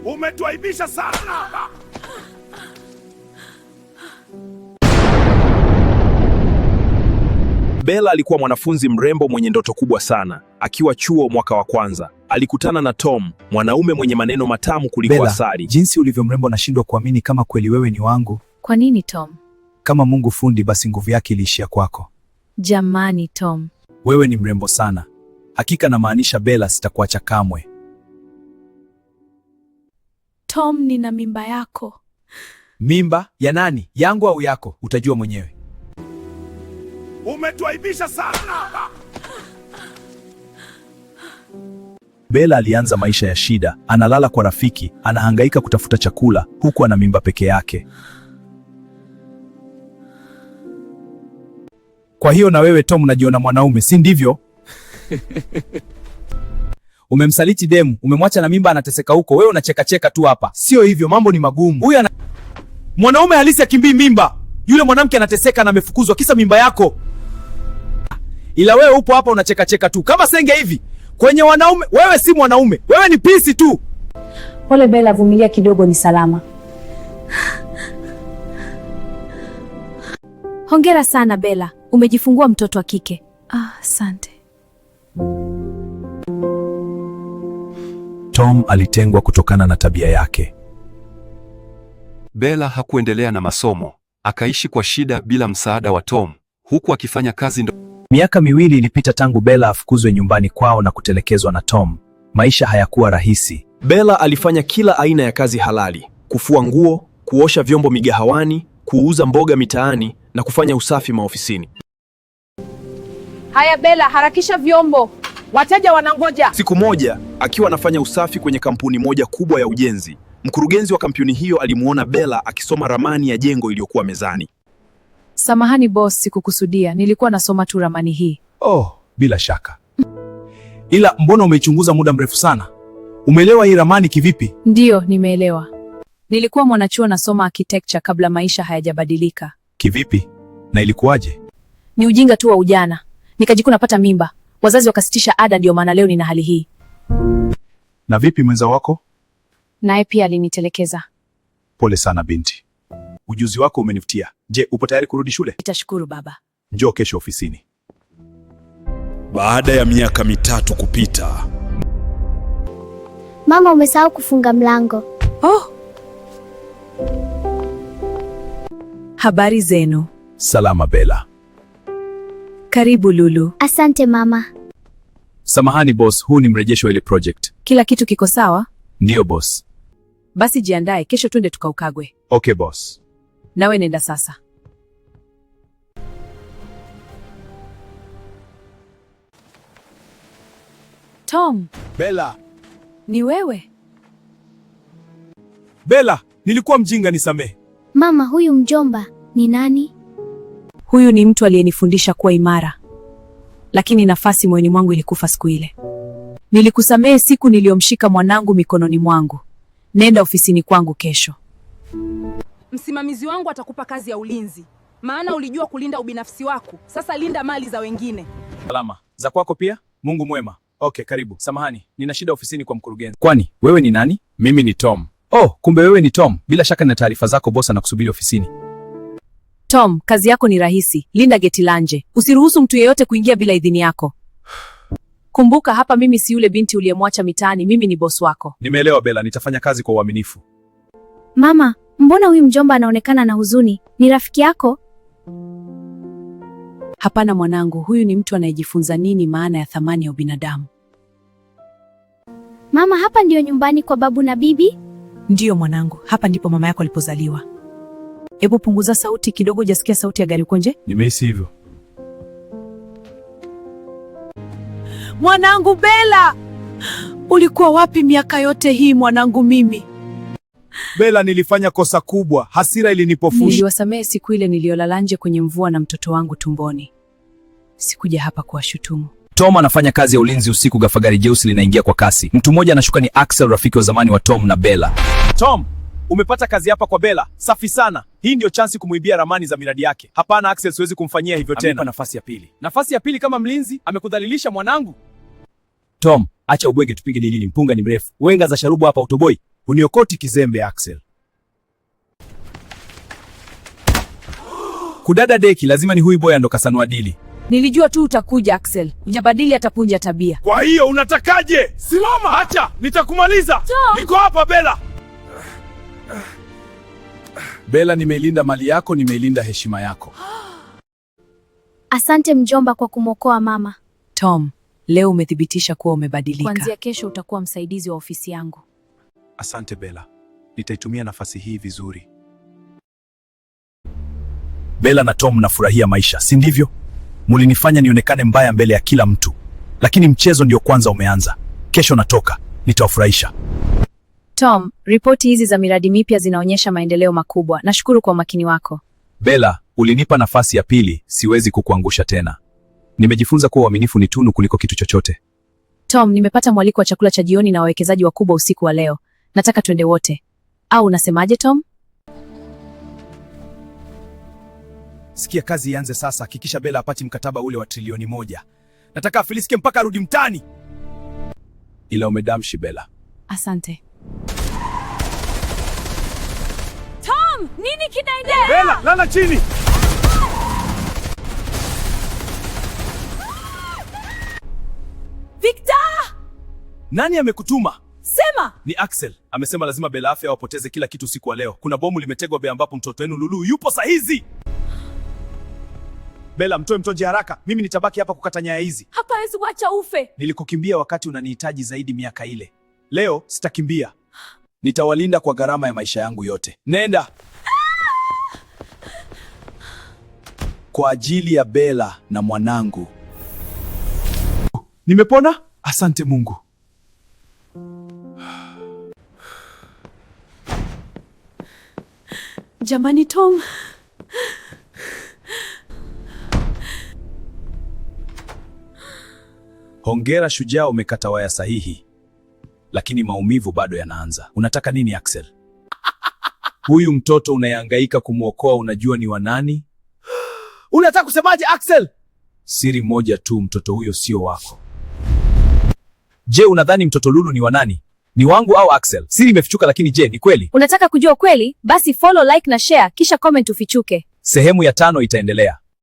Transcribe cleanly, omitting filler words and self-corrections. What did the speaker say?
Umetuaibisha sana. Bella alikuwa mwanafunzi mrembo mwenye ndoto kubwa sana. Akiwa chuo mwaka wa kwanza, alikutana na Tom, mwanaume mwenye maneno matamu kuliko asali. Jinsi ulivyo mrembo nashindwa kuamini kama kweli wewe ni wangu. Kwa nini Tom? Kama Mungu fundi basi nguvu yake iliishia kwako. Jamani Tom. Wewe ni mrembo sana. Hakika namaanisha Bella, sitakuacha kamwe. Tom, nina mimba yako. Mimba? Ya nani? Yangu au yako? Utajua mwenyewe. Umetuaibisha sana. Bella alianza maisha ya shida, analala kwa rafiki, anahangaika kutafuta chakula, huku ana mimba peke yake. Kwa hiyo na wewe Tom unajiona mwanaume, si ndivyo? Umemsaliti demu, umemwacha na mimba anateseka huko, wewe unacheka tu hapa. Sio hivyo, mambo ni magumu. Huyu mwanaume halisi akimbii mimba. Yule mwanamke anateseka na amefukuzwa kisa mimba yako. Ila wewe upo hapa unacheka tu. Kama senge hivi. Kwenye wanaume, wewe si mwanaume. Wewe ni pisi tu. Pole Bella, vumilia kidogo, ni salama. Hongera sana Bella, umejifungua mtoto wa kike. Asante. Tom alitengwa kutokana na tabia yake. Bella hakuendelea na masomo, akaishi kwa shida bila msaada wa Tom, huku akifanya kazi Miaka 2 ilipita tangu Bella afukuzwe nyumbani kwao na kutelekezwa na Tom. Maisha hayakuwa rahisi. Bella alifanya kila aina ya kazi halali: kufua nguo, kuosha vyombo migahawani, kuuza mboga mitaani na kufanya usafi maofisini. Haya Bella, harakisha vyombo, wateja wanangoja. Siku moja, akiwa anafanya usafi kwenye kampuni moja kubwa ya ujenzi, mkurugenzi wa kampuni hiyo alimuona Bella akisoma ramani ya jengo iliyokuwa mezani. Samahani boss, sikukusudia. Nilikuwa nasoma tu ramani hii. Oh, bila shaka. Ila mbona umeichunguza muda mrefu sana? Umeelewa hii ramani kivipi? Ndiyo, nimeelewa. Nilikuwa mwanachuo nasoma architecture kabla maisha hayajabadilika. Kivipi? Na ilikuwaje? Ni ujinga tu wa ujana. Nikajikuta napata mimba. Wazazi wakasitisha ada, ndio maana leo nina hali hii. Na vipi mwenza wako? Naye pia alinitelekeza. Pole sana binti. Ujuzi wako umenivutia. Je, upo tayari kurudi shule? Nitashukuru baba. Njoo kesho ofisini. Baada ya miaka 3 kupita. Mama, umesahau kufunga mlango. Oh. Habari zenu? Salama Bella. Karibu Lulu. Asante mama. Samahani boss, huu ni mrejesho wa ile project. Kila kitu kiko sawa? Ndiyo boss. Basi jiandae, kesho twende tukaukagwe. Okay boss. Nawe nenda sasa. Tom. Bella. Ni wewe? Bella, nilikuwa mjinga, nisamehe. Mama, huyu mjomba ni nani? Huyu ni mtu aliyenifundisha kuwa imara. Lakini nafasi moyoni mwangu ilikufa siku ile. Nilikusamehe siku niliyomshika mwanangu mikononi mwangu. Nenda ofisini kwangu kesho. Msimamizi wangu atakupa kazi ya ulinzi, maana ulijua kulinda ubinafsi wako. Sasa linda mali za wengine. Salama. Za kwako pia? Mungu mwema. Okay, karibu. Samahani, nina shida ofisini kwa mkurugenzi. Kwani, wewe ni nani? Mimi ni Tom. Oh, kumbe wewe ni Tom. Bila shaka nina taarifa zako, boss anakusubiri ofisini. Tom, kazi yako ni rahisi. Linda geti la nje. Usiruhusu mtu yeyote kuingia bila idhini yako. Kumbuka hapa mimi si yule binti uliyemwacha mitaani, mimi ni boss wako. Nimeelewa Bella, nitafanya kazi kwa uaminifu. Mama, mbona huyu mjomba anaonekana na huzuni? Ni rafiki yako? Hapana mwanangu, huyu ni mtu anayejifunza nini maana ya thamani ya ubinadamu. Mama, hapa ndio nyumbani kwa babu na bibi? Ndiyo mwanangu, hapa ndipo mama yako alipozaliwa. Hebu punguza sauti kidogo, hujasikia sauti ya gari uko nje? Nimehisi hivyo. Mwanangu Bella! Ulikuwa wapi miaka yote hii mwanangu mimi? Bella, nilifanya kosa kubwa. Hasira ilinipofusha. Niliwasamehe siku ile niliyolala nje kwenye mvua na mtoto wangu tumboni. Sikuja hapa kuwashutumu. Tom anafanya kazi ya ulinzi usiku, ghafla gari jeusi linaingia kwa kasi. Mtu mmoja anashuka, ni Axel, rafiki wa zamani wa Tom na Bella. Tom, umepata kazi hapa kwa Bella. Safi sana. Hii ndio chansi kumuibia ramani za miradi yake. Hapana Axel, siwezi kumfanyia hivyo tena. Amenipa nafasi ya pili. Nafasi ya pili kama mlinzi? Amekudhalilisha mwanangu. Tom, acha ubwege, tupige dilili, mpunga ni mrefu. Wenga za sharubu hapa utoboi. Uniokoti kizembe Axel. Kudada deki, lazima ni huyu boya ndo kasanua dili. Nilijua tu utakuja Axel. Hujabadili atapunja tabia. Kwa hiyo unatakaje? Simama, acha, nitakumaliza. Niko hapa Bella. Bella, nimeilinda mali yako, nimeilinda heshima yako. Asante mjomba kwa kumwokoa mama. Tom, leo umethibitisha kuwa umebadilika. Kuanzia kesho utakuwa msaidizi wa ofisi yangu. Asante Bella, nitaitumia nafasi hii vizuri. Bella na Tom mnafurahia maisha, si ndivyo? Mulinifanya nionekane mbaya mbele ya kila mtu, lakini mchezo ndio kwanza umeanza. Kesho natoka, nitawafurahisha. Tom, ripoti hizi za miradi mipya zinaonyesha maendeleo makubwa. Nashukuru kwa umakini wako. Bella, ulinipa nafasi ya pili, siwezi kukuangusha tena. Nimejifunza kuwa uaminifu ni tunu kuliko kitu chochote. Tom, nimepata mwaliko wa chakula cha jioni na wawekezaji wakubwa usiku wa leo. Nataka twende wote. Au unasemaje Tom? Sikia, kazi ianze sasa. Hakikisha Bella apati mkataba ule wa trilioni 1. Nataka afiliske mpaka arudi mtani. Ila umedamshi Bella. Asante. Tom, nini kinaendelea? Bella, lala chini. Victor! Nani amekutuma? Sema! Ni Axel. Amesema lazima Bella afya wapoteze kila kitu usiku wa leo. Kuna bomu limetegwa Bea ambapo mtoto wenu Lulu yupo saa hizi. Bella, mtoe mtoji haraka. Mimi nitabaki hapa kukata nyaya hizi. Hapawezi kuacha ufe. Nilikukimbia wakati unanihitaji zaidi miaka ile. Leo sitakimbia. Nitawalinda kwa gharama ya maisha yangu yote. Nenda. Kwa ajili ya Bella na mwanangu. Nimepona? Asante Mungu. Jamani Tom. Hongera shujaa, umekata waya sahihi. Lakini maumivu bado yanaanza. Unataka nini Axel? Huyu mtoto unayehangaika kumwokoa unajua ni wa nani? Unataka kusemaje Axel? Siri moja tu, mtoto huyo sio wako. Je, unadhani mtoto Lulu ni wa nani? Ni wangu au Axel? Siri imefichuka, lakini je, ni kweli? Unataka kujua kweli? Basi follow, like na share kisha comment ufichuke. Sehemu ya 5 itaendelea.